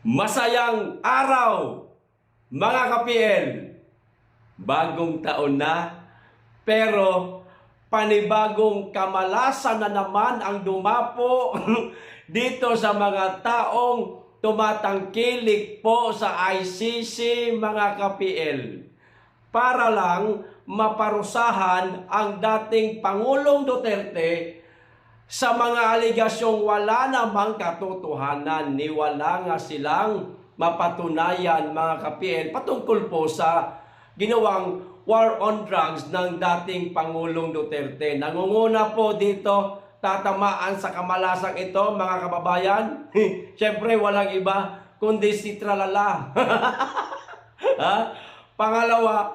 Masayang araw, mga ka-PL. Bagong taon na, pero panibagong kamalasan na naman ang dumapo dito sa mga taong tumatangkilik po sa ICC, mga ka-PL. Para lang maparusahan ang dating Pangulong Duterte sa mga aligasyong wala namang katotohanan, ni wala nga silang mapatunayan, mga ka-PL, patungkol po sa ginawang war on drugs ng dating Pangulong Duterte. Nangunguna po dito, tatamaan sa kamalasang ito, mga kababayan. Siyempre, walang iba kundi si Tralala. Ha? Pangalawa,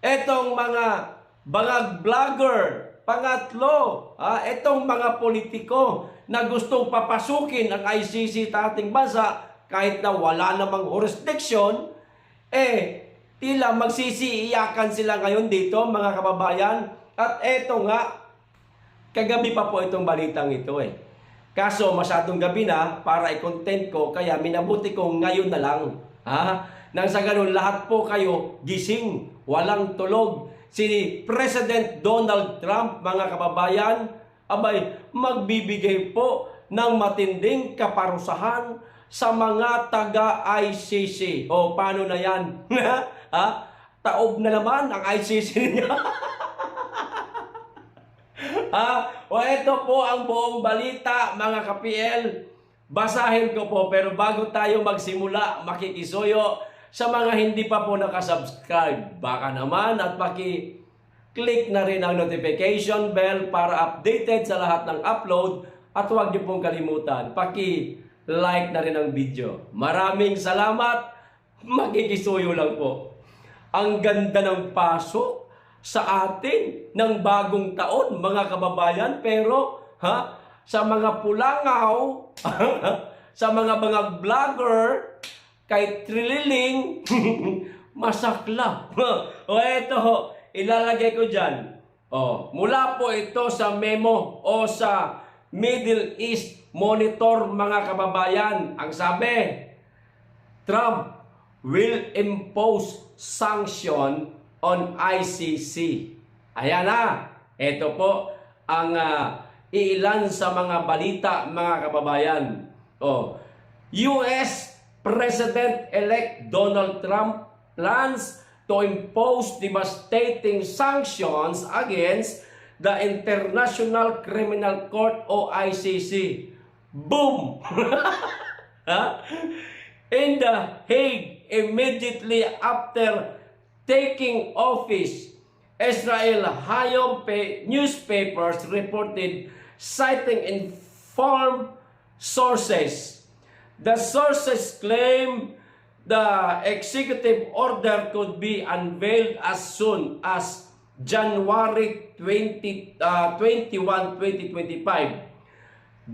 etong mga bangag vlogger. Pangatlo, itong mga politiko na gustong papasukin ang ICC sa ating bansa kahit na wala namang jurisdiction, tila magsisiiyakan sila ngayon dito, mga kababayan. At eto nga, kagabi pa po itong balitang ito Kaso masyadong gabi na para i-content ko, kaya minabuti kong ngayon na lang. Nang sa ganun, lahat po kayo gising, walang tulog. Si President Donald Trump, mga kababayan, abay, magbibigay po ng matinding kaparusahan sa mga taga-ICC. O, paano na yan? Taob na naman ang ICC niya. Ito po ang buong balita, mga ka-PL. Basahin ko po, pero bago tayo magsimula, makikisuyo sa mga hindi pa po nakasubscribe, baka naman at paki-click na rin ang notification bell para updated sa lahat ng upload, at huwag niyo pong kalimutan, paki-like na rin ang video. Maraming salamat, makikisuyo lang po. Ang ganda ng pasok sa atin ng bagong taon, mga kababayan, pero sa mga pulangaw, sa mga vlogger, kay Trililing, masakla. Ito, ilalagay ko dyan. Mula po ito sa memo o sa Middle East Monitor, mga kababayan. Ang sabi, Trump will impose sanction on ICC. Ayan na. Ito po ang ilan sa mga balita, mga kababayan. US President-elect Donald Trump plans to impose devastating sanctions against the International Criminal Court o ICC. Boom! In The Hague, immediately after taking office, Israel Hayom newspapers reported, citing informed sources. The sources claim the executive order could be unveiled as soon as January 21, 2025,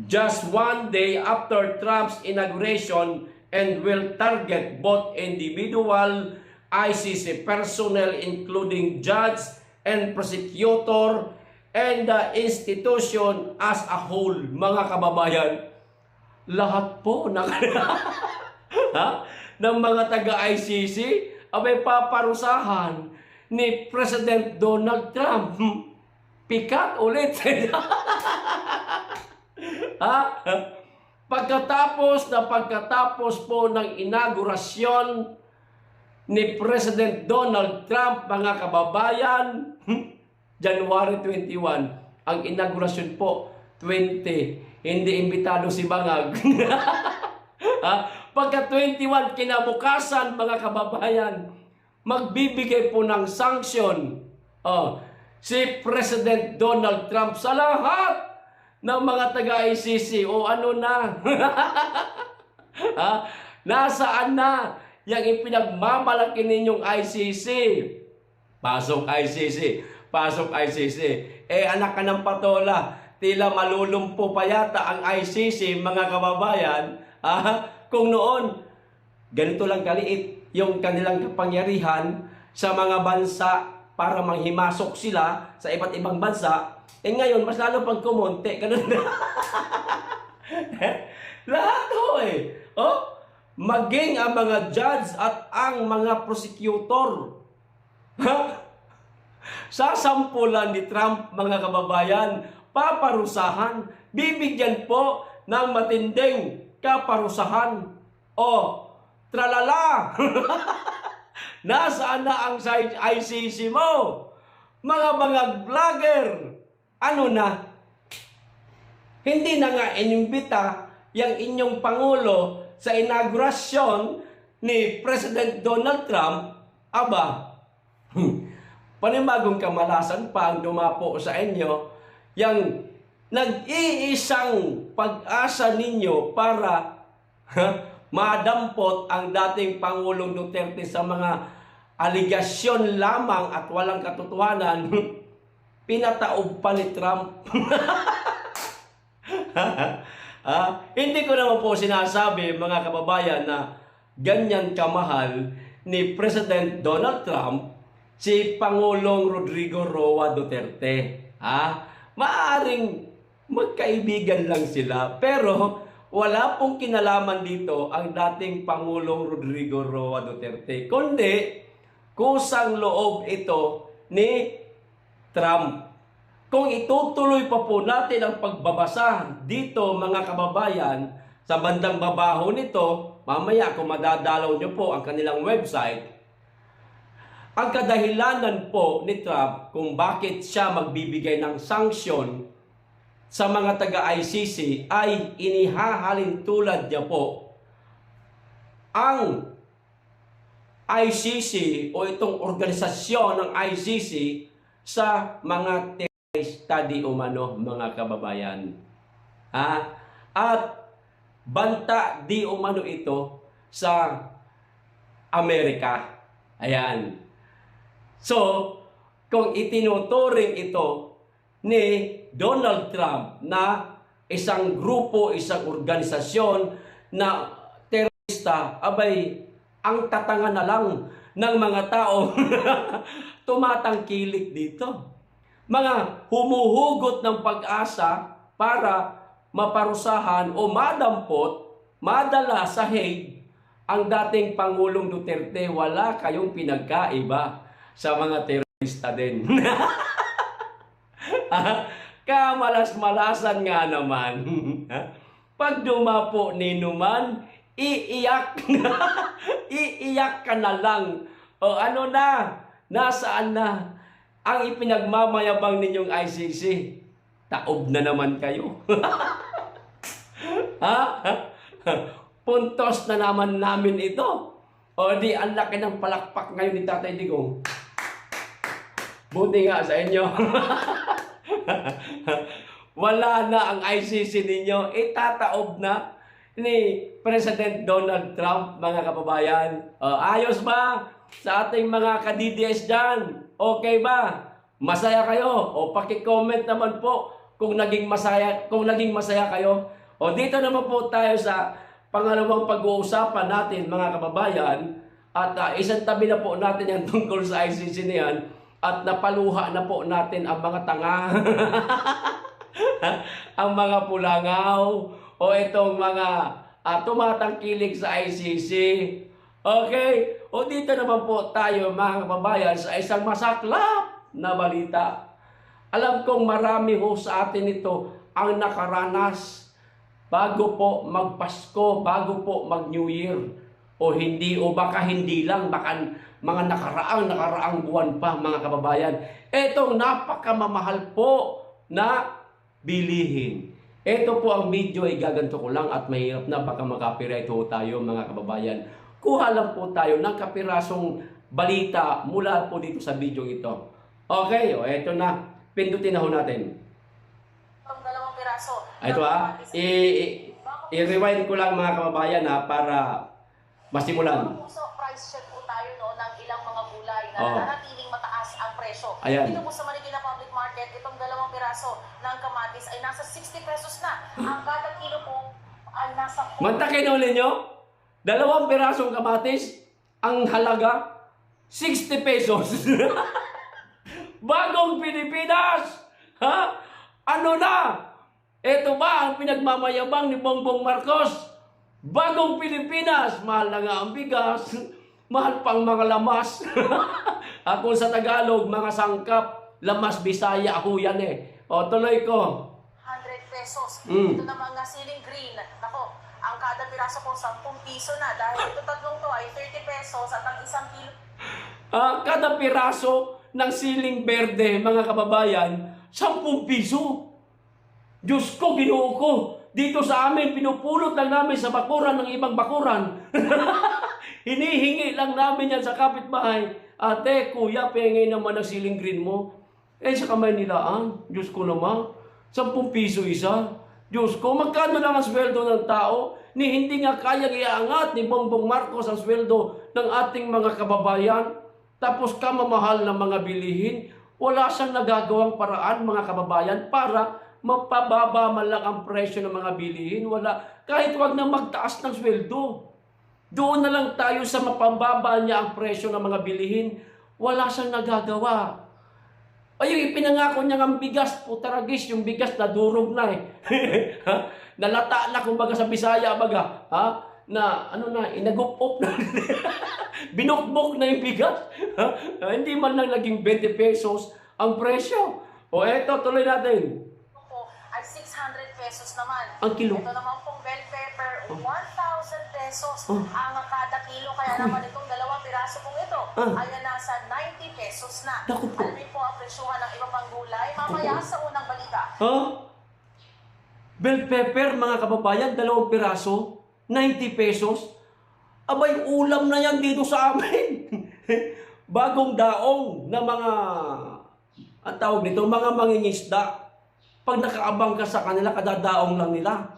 just one day after Trump's inauguration, and will target both individual ICC personnel, including judge and prosecutor, and the institution as a whole, mga kababayan. Lahat po ng mga taga-ICC abay paparusahan ni President Donald Trump. Pikat ulit. Pagkatapos po ng inaugurasyon ni President Donald Trump, mga kababayan, January 21, ang inaugurasyon po 20, hindi imbitado si Bangag. Pagka 21, kinabukasan, mga kababayan, magbibigay po ng sanction si President Donald Trump sa lahat ng mga taga-ICC. Ano na? Nasaan na yung ipinagmamalaki ninyong ICC? Pasok ICC. Pasok ICC. Anak ka ng patola, tila malulumpo pa yata ang ICC, mga kababayan. Kung noon, ganito lang kaliit yung kanilang kapangyarihan sa mga bansa para manghimasok sila sa iba't ibang bansa, ngayon, mas lalo pang kumonte. Ganun na. Lahat ho maging ang mga judge at ang mga prosecutor. Sasampulan ni Trump, mga kababayan, paparusahan, bibigyan po ng matinding kaparusahan. O, tralala! Nasaan na ang ICC mo? Mga vlogger, ano na? Hindi na nga inimbita yung inyong Pangulo sa inaugurasyon ni President Donald Trump. Aba, panibagong kamalasan pa ang dumapo sa inyo, yung nag-iisang pag-asa ninyo para madampot ang dating Pangulong Duterte sa mga aligasyon lamang at walang katotohanan, pinataob pa ni Trump. Hindi ko naman po sinasabi, mga kababayan, na ganyan kamahal ni President Donald Trump si Pangulong Rodrigo Roa Duterte. Maaring magkaibigan lang sila, pero wala pong kinalaman dito ang dating Pangulong Rodrigo Roa Duterte, kundi kusang loob ito ni Trump. Kung itutuloy pa po natin ang pagbabasa dito, mga kababayan, sa bandang babaho nito, mamaya kung madadalaw nyo po ang kanilang website, ang kadahilanan po ni Trump kung bakit siya magbibigay ng sanksyon sa mga taga-ICC ay inihahalin tulad niya po ang ICC o itong organisasyon ng ICC sa mga study umano, mga kababayan. At banta di umano ito sa Amerika. Ayan. So, kung itinuturing ito ni Donald Trump na isang grupo, isang organisasyon na terorista, abay, ang tatanga na lang ng mga tao tumatangkilik dito. Mga humuhugot ng pag-asa para maparusahan o madampot, madala sa Hague ang dating Pangulong Duterte. Wala kayong pinagkaiba sa mga terorista din. Kamalas-malasan nga naman. Pag dumapo ni Numan, iiyak iiyak ka na lang. O ano na? Nasaan na ang ipinagmamayabang ninyong ICC? Taob na naman kayo. Puntos na naman namin ito. O di, ang laki ng palakpak ngayon ni Tatay Digong. Buti nga sa inyo. Wala na ang ICC ninyo. Itataob na ni President Donald Trump, mga kababayan. Ayos ba sa ating mga ka-DDS dyan? Okay ba? Masaya kayo? O paki-comment naman po kung naging masaya kayo. O dito naman po tayo sa pangalawang pag-uusapan natin, mga kababayan. At isang tabi na po natin yan tungkol sa ICC na yan. At napaluha na po natin ang mga tanga. Ang mga pulangaw. O itong mga tumatangkilik sa ICC. Okay? O dito naman po tayo, mga kababayan, sa isang masaklap na balita. Alam kong marami ho sa atin ito ang nakaranas bago po magpasko, bago po mag-New Year. O hindi, o baka hindi lang, baka mga nakaraang buwan pa, mga kababayan. Itong napakamamahal po na bilihin. Ito po ang video ay gaganto ko lang at mahirap na baka makapiright ho tayo, mga kababayan. Kuha lang po tayo ng kapirasong balita mula po dito sa video ito. Okay, o ito na. Pindutin na ho natin. Ang dalawang piraso. Ito i-rewind ko lang, mga kababayan, para masimulan. Puso price check po tayo ng ilang mga gulay na nanatiling mataas ang presyo. Ayan. Dito po sa Marikina Public Market, itong dalawang piraso ng kamatis ay nasa 60 pesos na. Ang kada kilo po ay nasa... Mantakin ulit nyo, 2 pirasong kamatis, ang halaga 60 pesos. Bagong Pilipinas! Ano na? Ito ba ang pinagmamayabang ni Bongbong Marcos? Bagong Pilipinas, mahal na nga ang bigas, mahal pang mga lamas. Ako sa Tagalog, mga sangkap, lamas Bisaya, ako yan eh. O, tuloy ko. 100 pesos. Mm. Ito naman nga siling green. Nako, ang kada piraso po 10 piso na. Dahil ito tatlong to ay 30 pesos at ang isang kilo Kada piraso ng siling berde, mga kababayan, 10 piso. Diyos ko, Ginoo ko. Dito sa amin, pinupulot lang namin sa bakuran ng ibang bakuran. Hinihingi lang namin yan sa kapitbahay. Ate, kuya, pengay naman ang siling green mo. Sa kamay nilaan, Diyos ko naman, 10 piso isa. Diyos ko, magkano lang ang sweldo ng tao? Hindi nga kayang iangat ni Bongbong Marcos ang sweldo ng ating mga kababayan. Tapos kamamahal ng mga bilihin. Wala siyang nagagawang paraan, mga kababayan, para mapababa man lang ang presyo ng mga bilihin. Wala. Kahit wag na magtaas ng sweldo. Doon na lang tayo sa mapababa niya ang presyo ng mga bilihin. Wala siyang nagagawa. Ay, ipinangako niya ng bigas, putaragis, yung bigas na durog na eh. Nalata na, kumbaga sa Bisaya, baga. Na, inagup-up na. Binukbok na yung bigas. Hindi man lang naging 20 pesos ang presyo. O eto, tuloy natin. po ay 600 pesos naman. Ang kilo? Ito naman pong bell pepper, 1,000 pesos ang kada kilo. Kaya naman itong dalawang piraso pong ito ay nasa 90 pesos na. Naku po. Alamin po ang presyuhan ng iba pang gulay mamaya sa unang balita. Bell pepper, mga kababayan, 2 piraso, 90 pesos. Abay, ulam na yan dito sa amin. Bagong daong na mga, ang tawag nito, mga mangingisda. Pag nakaabang ka sa kanila, kadadaong lang nila.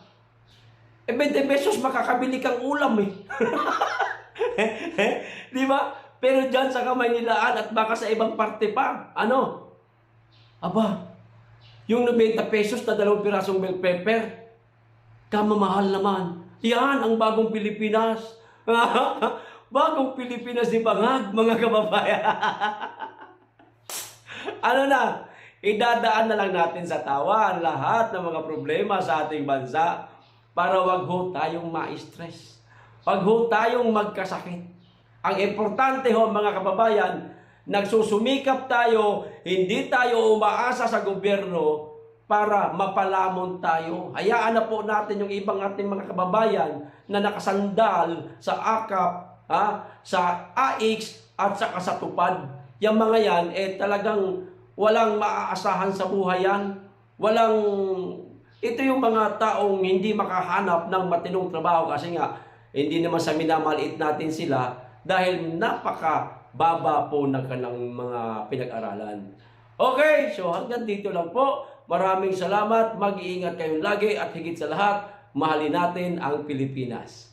20 pesos, makakabili kang ulam eh. Di ba? Pero dyan sa Kamaynilaan at baka sa ibang parte pa, yung 90 pesos na 2 pirasong bell pepper, kamamahal naman. Yan ang bagong Pilipinas. Bagong Pilipinas di Bangag, mga kababayan. Idadaan na lang natin sa tawa ang lahat ng mga problema sa ating bansa para wag ho tayong ma-stress. Wag ho tayong magkasakit. Ang importante ho, mga kababayan, nagsusumikap tayo, hindi tayo umaasa sa gobyerno para mapalamon tayo. Hayaan na po natin yung ibang ating mga kababayan na nakasandal sa akap, sa AX at sa tupad. Yung mga yan, talagang walang maaasahan sa buhay yan. Ito yung mga taong hindi makahanap ng matinong trabaho kasi nga, hindi naman sa minamaliit natin sila dahil napakababa po ng kanilang mga pinag-aralan. Okay, so hanggang dito lang po. Maraming salamat, mag-iingat kayong lagi at higit sa lahat, mahalin natin ang Pilipinas.